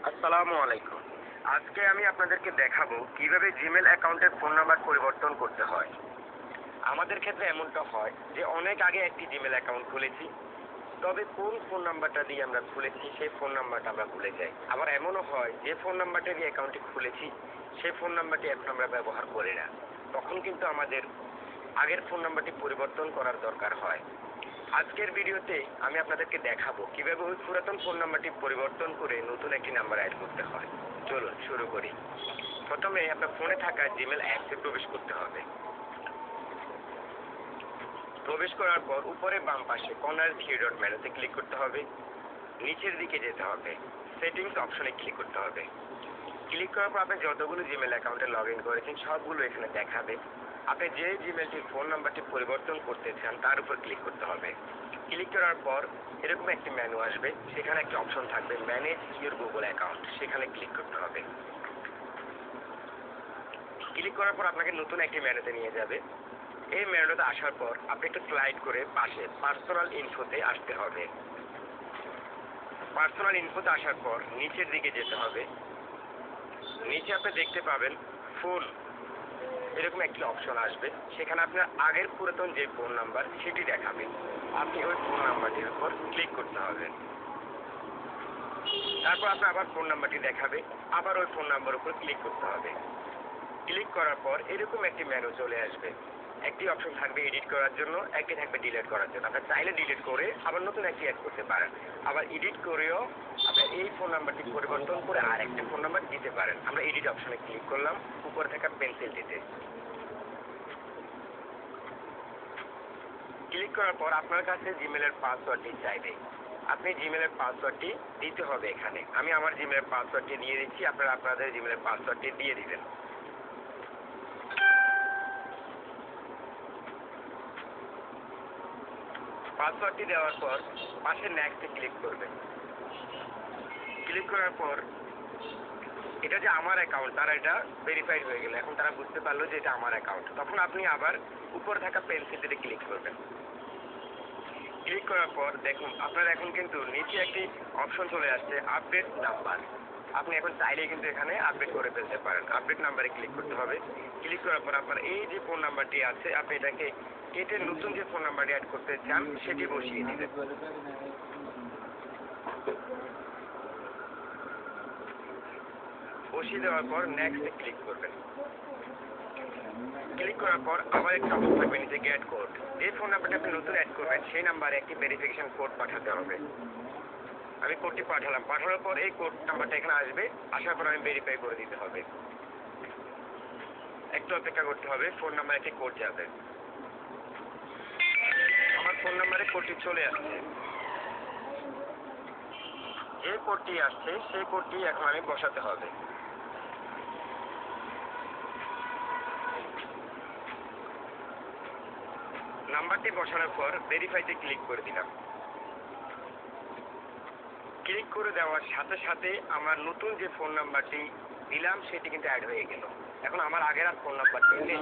আসসালামু আলাইকুম। আজকে আমি আপনাদেরকে দেখাবো কিভাবে জিমেল অ্যাকাউন্টের ফোন নাম্বার পরিবর্তন করতে হয়। আমাদের ক্ষেত্রে এমনটা হয় যে অনেক আগে একটি জিমেল অ্যাকাউন্ট খুলেছি, তবে কোন ফোন নাম্বারটা দিয়ে আমরা খুলেছি সেই ফোন নাম্বারটা আমরা ভুলে যাই। আবার এমনও হয় যে ফোন নাম্বারটা দিয়ে অ্যাকাউন্টটি খুলেছি সেই ফোন নাম্বারটি এখন আমরা ব্যবহার করি না। তখন কিন্তু আমাদের আগের ফোন নাম্বারটি পরিবর্তন করার দরকার হয়। আজকের ভিডিওতে আমি আপনাদেরকে দেখাবো কিভাবে ওই পুরাতন ফোন নাম্বারটি পরিবর্তন করে নতুন একটি নাম্বার অ্যাড করতে হয়। চলুন শুরু করি। প্রথমে আপনার ফোনে থাকা জিমেল অ্যাপসে প্রবেশ করতে হবে। প্রবেশ করার পর উপরে বাম পাশে কর্নার থ্রি ডট মেনুতে ক্লিক করতে হবে। নিচের দিকে যেতে হবে, সেটিংস অপশনে ক্লিক করতে হবে। ক্লিক করার পর আপনি যতগুলো জিমেল অ্যাকাউন্টে লগ ইন করেছেন সবগুলো এখানে দেখাবে। আপনি যে জিমেলটির ফোন নাম্বারটি পরিবর্তন করতে চান তার উপর ক্লিক করতে হবে। ক্লিক করার পর এরকম একটি মেনু আসবে, সেখানে একটি অপশন থাকবে ম্যানেজ ইউর গুগল অ্যাকাউন্ট, সেখানে ক্লিক করতে হবে। ক্লিক করার পর আপনাকে নতুন একটি মেনুতে নিয়ে যাবে। এই মেনুতে আসার পর আপনি একটু স্লাইড করে পাশে পার্সোনাল ইনফোতে আসতে হবে। পার্সোনাল ইনফোতে আসার পর নিচের দিকে যেতে হবে। নিচে আপনি দেখতে পাবেন ফোন, এরকম একটি অপশন আসবে, সেখানে আপনার আগের পুরাতন যে ফোন নাম্বার সেটি দেখাবে। আপনি ওই ফোন নাম্বারটির উপর ক্লিক করতে হবে। তারপর আপনার আবার ফোন নাম্বারটি দেখাবে, আবার ওই ফোন নাম্বার উপর ক্লিক করতে হবে। ক্লিক করার পর এরকম একটি মেনু চলে আসবে। একটি অপশন থাকবে এডিট করার জন্য, একটি থাকবে ডিলিট করার জন্য। আপনি চাইলে ডিলিট করে আবার নতুন একটি অ্যাড করতে পারেন, আবার এডিট করেও আপনি এই ফোন নাম্বারটি পরিবর্তন করে আর একটি ফোন নাম্বার দিতে পারেন। আমরা এডিট অপশনে ক্লিক করলাম, উপরে থাকা পেন্সিল দিতে ক্লিক করার পর আপনার কাছে জিমেলের পাসওয়ার্ডটি চাইবে। আপনি জিমেলের পাসওয়ার্ডটি দিতে হবে এখানে। আমি আমার জিমেলের পাসওয়ার্ডটি দিয়ে দিচ্ছি, আপনারা আপনাদের জিমেলের পাসওয়ার্ডটি দিয়ে দিবেন। পাসওয়ার্ডটি দেওয়ার পর পাশে নেক্সটে ক্লিক করবেন। ক্লিক করার পর এটা যে আমার অ্যাকাউন্ট, তারা এটা ভেরিফাইড হয়ে গেল, এখন তারা বুঝতে পারলো যে এটা আমার অ্যাকাউন্ট। তখন আপনি আবার উপরে থাকা পেন্সিলটিতে ক্লিক করবেন। ক্লিক করার পর দেখুন আপনার এখন কিন্তু নিচে একটি অপশন চলে আসছে আপডেট নাম্বার। আপনি এখন চাইলেই কিন্তু এখানে আপডেট করে ফেলতে পারেন। আপডেট নাম্বারে ক্লিক করতে হবে। ক্লিক করার পর আপনার এই যে ফোন নাম্বারটি আছে আপনি এটাকে কেটে নতুন যে ফোন নাম্বারটি অ্যাড করতে চান সেটি বসিয়ে দিবেন। বসিয়ে দেওয়ার পর নেক্সটে ক্লিক করবেন। ক্লিক করার পর আবার একটা অপশন থাকবে নিচে গেট কোড। যে ফোন নাম্বারটা আপনি নতুন অ্যাড করবেন সেই নাম্বারে একটি ভেরিফিকেশন কোড পাঠাতে হবে। আমি কোডটি পাঠালাম। পাঠানোর পর এই কোড নাম্বারটা এখানে আসবে, আসার পর আমি ভেরিফাই করে দিতে হবে। একটু অপেক্ষা করতে হবে, ফোন নাম্বারে একটি কোড যাবে। আমার ফোন নাম্বারে কোডটি চলে আসছে। যে কোডটি আসছে সেই কোডটি এখন আমি বসাতে হবে। নাম্বারটি বসানোর পর ভেরিফাইতে ক্লিক করে দিলাম। ক্লিক করে দেওয়ার সাথে সাথে আমার নতুন যে ফোন নাম্বারটি দিলাম সেটি কিন্তু অ্যাড হয়ে গেল। এখন আমার আগের আর ফোন নাম্বারটি নেই।